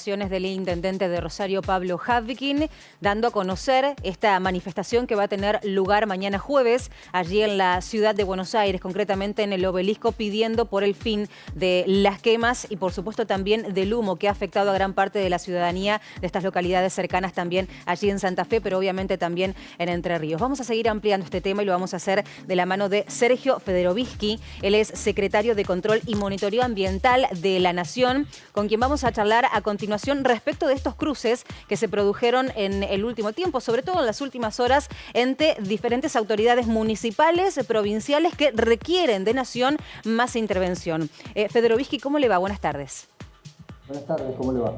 Del intendente de Rosario, Pablo Havkin, dando a conocer esta manifestación que va a tener lugar mañana jueves, allí en la ciudad de Buenos Aires, concretamente en el Obelisco, pidiendo por el fin de las quemas y por supuesto también del humo que ha afectado a gran parte de la ciudadanía de estas localidades cercanas también allí en Santa Fe, pero obviamente también en Entre Ríos. Vamos a seguir ampliando este tema y lo vamos a hacer de la mano de Sergio Federovisky. Él es secretario de Control y Monitoreo Ambiental de la Nación, con quien vamos a charlar a continuación respecto de estos cruces que se produjeron en el último tiempo, sobre todo en las últimas horas, entre diferentes autoridades municipales, provinciales, que requieren de Nación más intervención. Federovisky, ¿cómo le va? Buenas tardes. Buenas tardes, ¿cómo le va?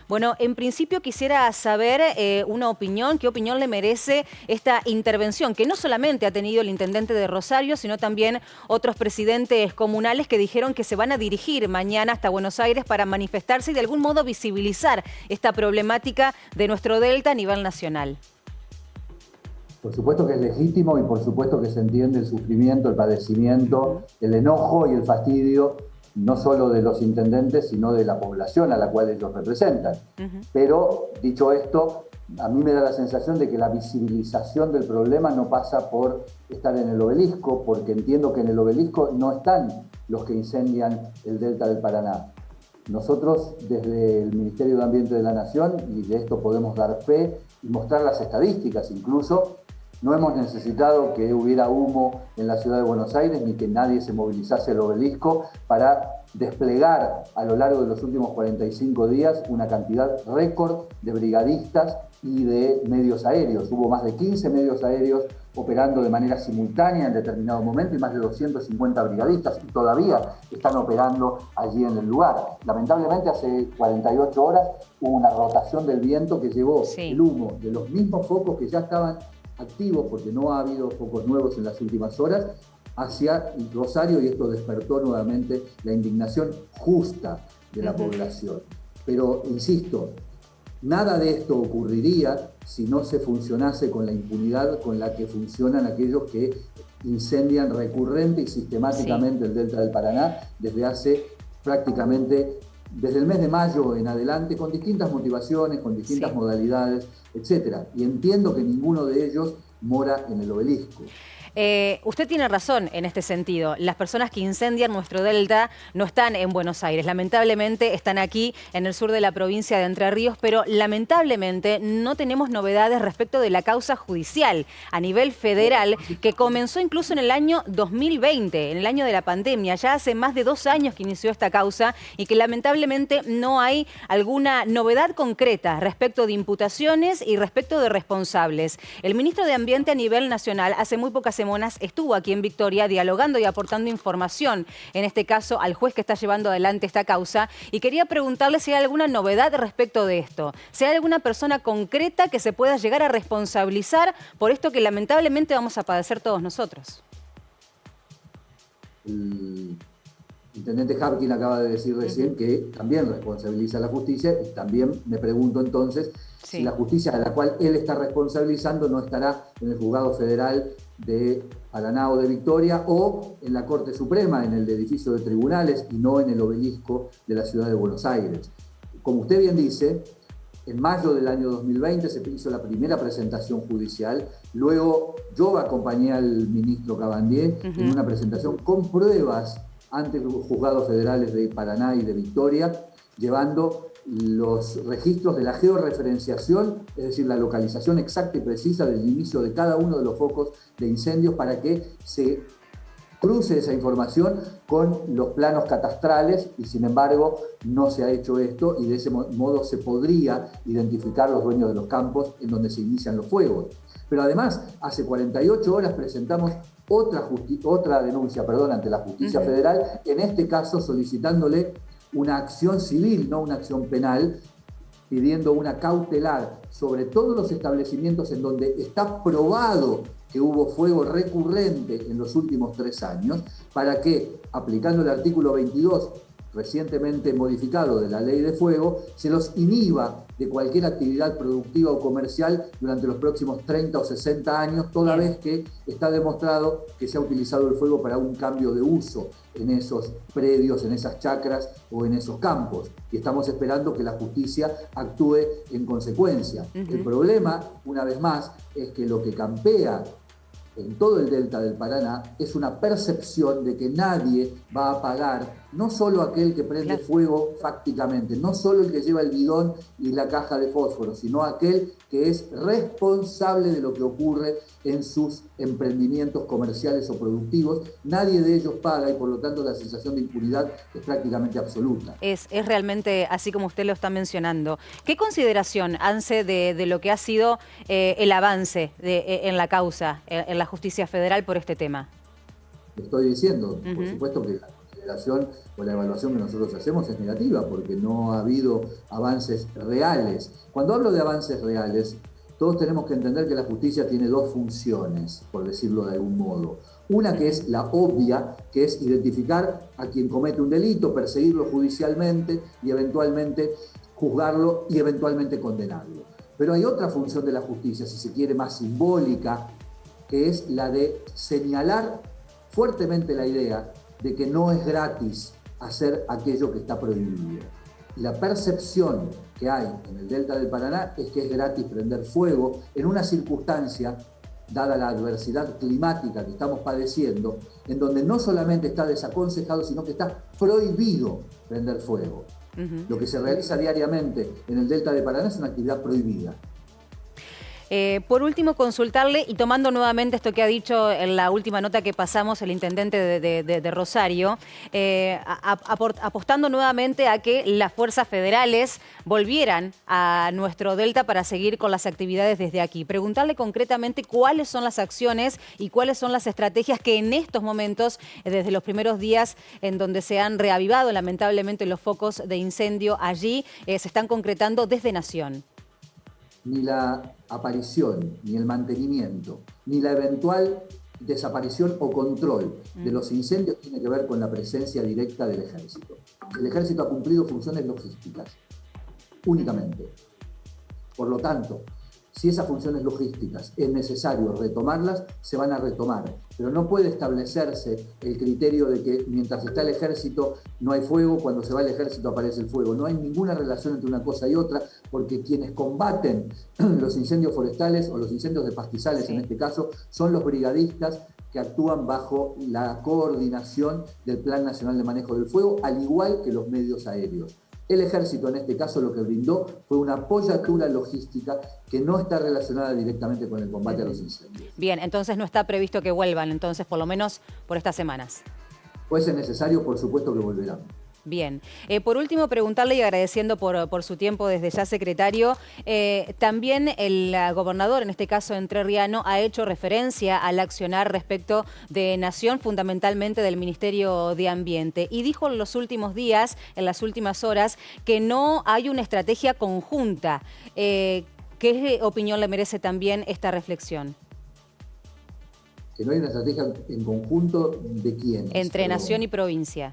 Bueno, en principio quisiera saber una opinión, ¿qué opinión le merece esta intervención que no solamente ha tenido el intendente de Rosario, sino también otros presidentes comunales que dijeron que se van a dirigir mañana hasta Buenos Aires para manifestarse y de algún modo visibilizar esta problemática de nuestro delta a nivel nacional? Por supuesto que es legítimo y por supuesto que se entiende el sufrimiento, el padecimiento, el enojo y el fastidio, no solo de los intendentes, sino de la población a la cual ellos representan. Pero, dicho esto, a mí me da la sensación de que la visibilización del problema no pasa por estar en el obelisco, porque entiendo que en el obelisco no están los que incendian el delta del Paraná. Nosotros, desde el Ministerio de Ambiente de la Nación, y de esto podemos dar fe y mostrar las estadísticas incluso, no hemos necesitado que hubiera humo en la ciudad de Buenos Aires ni que nadie se movilizase al obelisco para desplegar a lo largo de los últimos 45 días una cantidad récord de brigadistas y de medios aéreos. Hubo más de 15 medios aéreos operando de manera simultánea en determinado momento y más de 250 brigadistas y todavía están operando allí en el lugar. Lamentablemente hace 48 horas hubo una rotación del viento que llevó el humo de los mismos focos que ya estaban activos, porque no ha habido focos nuevos en las últimas horas, hacia Rosario, y esto despertó nuevamente la indignación justa de la población. Pero, insisto, nada de esto ocurriría si no se funcionase con la impunidad con la que funcionan aquellos que incendian recurrente y sistemáticamente el delta del Paraná desde hace prácticamente desde el mes de mayo en adelante, con distintas motivaciones, con distintas modalidades, etc. Y entiendo que ninguno de ellos mora en el obelisco. Usted tiene razón en este sentido. Las personas que incendian nuestro delta no están en Buenos Aires. Lamentablemente están aquí en el sur de la provincia de Entre Ríos, pero lamentablemente no tenemos novedades respecto de la causa judicial a nivel federal que comenzó incluso en el año 2020, en el año de la pandemia. Ya hace más de 2 años que inició esta causa y que lamentablemente no hay alguna novedad concreta respecto de imputaciones y respecto de responsables. El ministro de Ambiente a nivel nacional hace muy pocas semanas estuvo aquí en Victoria dialogando y aportando información, en este caso al juez que está llevando adelante esta causa, y quería preguntarle si hay alguna novedad respecto de esto, si hay alguna persona concreta que se pueda llegar a responsabilizar por esto que lamentablemente vamos a padecer todos nosotros. El intendente Havkin acaba de decir recién que también responsabiliza a la justicia, y también me pregunto entonces si la justicia a la cual él está responsabilizando no estará en el Juzgado Federal de Paraná o de Victoria o en la Corte Suprema, en el edificio de tribunales y no en el obelisco de la ciudad de Buenos Aires. Como usted bien dice, en mayo del año 2020 se hizo la primera presentación judicial, luego yo acompañé al ministro Cabandier en una presentación con pruebas ante los juzgados federales de Paraná y de Victoria, llevando los registros de la georreferenciación, es decir, la localización exacta y precisa del inicio de cada uno de los focos de incendios para que se cruce esa información con los planos catastrales, y sin embargo no se ha hecho esto, y de ese modo se podría identificar los dueños de los campos en donde se inician los fuegos. Pero además, hace 48 horas presentamos otra denuncia ante la Justicia Federal, en este caso solicitándole una acción civil, no una acción penal, pidiendo una cautelar sobre todos los establecimientos en donde está probado que hubo fuego recurrente en los últimos 3 años, para que, aplicando el artículo 22 recientemente modificado de la ley de fuego, se los inhiba de cualquier actividad productiva o comercial durante los próximos 30 o 60 años, toda vez que está demostrado que se ha utilizado el fuego para un cambio de uso en esos predios, en esas chacras o en esos campos. Y estamos esperando que la justicia actúe en consecuencia. El problema, una vez más, es que lo que campea en todo el delta del Paraná es una percepción de que nadie va a pagar, no solo aquel que prende fuego fácticamente, no solo el que lleva el bidón y la caja de fósforo, sino aquel que es responsable de lo que ocurre en sus emprendimientos comerciales o productivos. Nadie de ellos paga y por lo tanto la sensación de impunidad es prácticamente absoluta. Es realmente así como usted lo está mencionando. ¿Qué consideración hace de lo que ha sido el avance en la causa, en la justicia federal por este tema? Estoy diciendo, por supuesto que la consideración o la evaluación que nosotros hacemos es negativa porque no ha habido avances reales. Cuando hablo de avances reales, todos tenemos que entender que la justicia tiene dos funciones, por decirlo de algún modo. Una que es la obvia, que es identificar a quien comete un delito, perseguirlo judicialmente y eventualmente juzgarlo y eventualmente condenarlo. Pero hay otra función de la justicia, si se quiere más simbólica, que es la de señalar fuertemente la idea de que no es gratis hacer aquello que está prohibido. Y la percepción que hay en el delta del Paraná es que es gratis prender fuego en una circunstancia, dada la adversidad climática que estamos padeciendo, en donde no solamente está desaconsejado, sino que está prohibido prender fuego. Lo que se realiza diariamente en el delta del Paraná es una actividad prohibida. Por último, consultarle, y tomando nuevamente esto que ha dicho en la última nota que pasamos el intendente de Rosario, apostando nuevamente a que las fuerzas federales volvieran a nuestro delta para seguir con las actividades desde aquí. Preguntarle concretamente cuáles son las acciones y cuáles son las estrategias que en estos momentos, desde los primeros días en donde se han reavivado lamentablemente los focos de incendio allí, se están concretando desde Nación. Ni la aparición, ni el mantenimiento, ni la eventual desaparición o control de los incendios tiene que ver con la presencia directa del ejército. El ejército ha cumplido funciones logísticas, únicamente. Por lo tanto, si esas funciones logísticas es necesario retomarlas, se van a retomar. Pero no puede establecerse el criterio de que mientras está el ejército no hay fuego, cuando se va el ejército aparece el fuego. No hay ninguna relación entre una cosa y otra, porque quienes combaten los incendios forestales o los incendios de pastizales, en este caso, son los brigadistas que actúan bajo la coordinación del Plan Nacional de Manejo del Fuego, al igual que los medios aéreos. El ejército en este caso lo que brindó fue una apoyatura logística que no está relacionada directamente con el combate a los incendios. Bien, entonces no está previsto que vuelvan, entonces por lo menos por estas semanas. Puede ser necesario, por supuesto que volverán. Bien. Por último, preguntarle y agradeciendo por su tiempo desde ya, secretario, también el gobernador, en este caso entrerriano, ha hecho referencia al accionar respecto de Nación, fundamentalmente del Ministerio de Ambiente, y dijo en los últimos días, en las últimas horas, que no hay una estrategia conjunta. ¿Qué opinión le merece también esta reflexión? Que no hay una estrategia en conjunto ¿de quién? Entre Nación y provincia.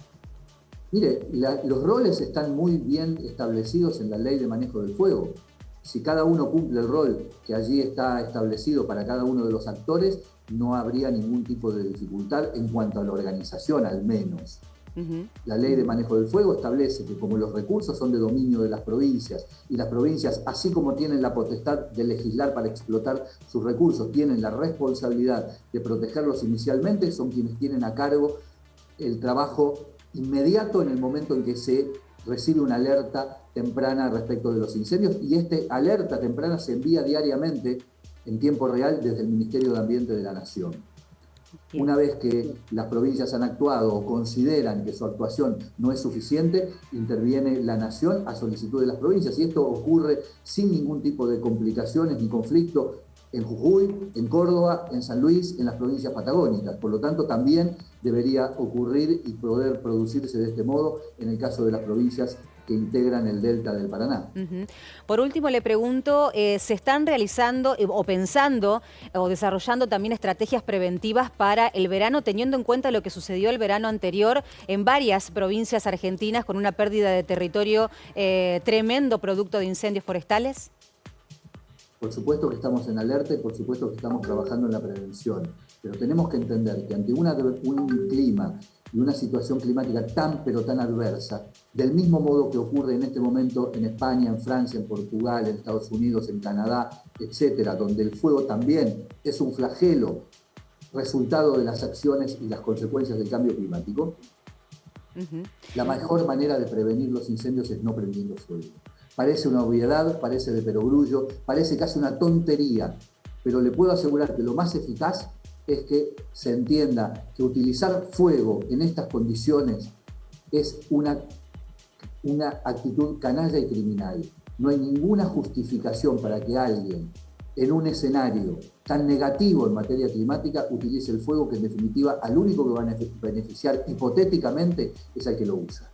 Mire, los roles están muy bien establecidos en la Ley de Manejo del Fuego. Si cada uno cumple el rol que allí está establecido para cada uno de los actores, no habría ningún tipo de dificultad en cuanto a la organización, al menos. La Ley de Manejo del Fuego establece que como los recursos son de dominio de las provincias, y las provincias, así como tienen la potestad de legislar para explotar sus recursos, tienen la responsabilidad de protegerlos inicialmente, son quienes tienen a cargo el trabajo inmediato en el momento en que se recibe una alerta temprana respecto de los incendios, y esta alerta temprana se envía diariamente en tiempo real desde el Ministerio de Ambiente de la Nación. Una vez que las provincias han actuado o consideran que su actuación no es suficiente, interviene la Nación a solicitud de las provincias, y esto ocurre sin ningún tipo de complicaciones ni conflicto en Jujuy, en Córdoba, en San Luis, en las provincias patagónicas. Por lo tanto, también debería ocurrir y poder producirse de este modo en el caso de las provincias que integran el delta del Paraná. Por último, le pregunto, ¿se están realizando o pensando o desarrollando también estrategias preventivas para el verano, teniendo en cuenta lo que sucedió el verano anterior en varias provincias argentinas con una pérdida de territorio tremendo producto de incendios forestales? Por supuesto que estamos en alerta y por supuesto que estamos trabajando en la prevención, pero tenemos que entender que ante un clima y una situación climática tan pero tan adversa, del mismo modo que ocurre en este momento en España, en Francia, en Portugal, en Estados Unidos, en Canadá, etcétera, donde el fuego también es un flagelo resultado de las acciones y las consecuencias del cambio climático, la mejor manera de prevenir los incendios es no prendiendo fuego. Parece una obviedad, parece de perogrullo, parece casi una tontería, pero le puedo asegurar que lo más eficaz es que se entienda que utilizar fuego en estas condiciones es una actitud canalla y criminal. No hay ninguna justificación para que alguien en un escenario tan negativo en materia climática utilice el fuego, que en definitiva al único que va a beneficiar hipotéticamente es al que lo usa.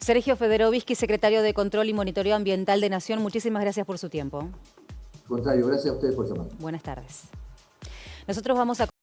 Sergio Federovisky, secretario de Control y Monitoreo Ambiental de Nación, muchísimas gracias por su tiempo. Al contrario, gracias a ustedes por llamar. Buenas tardes. Nosotros vamos a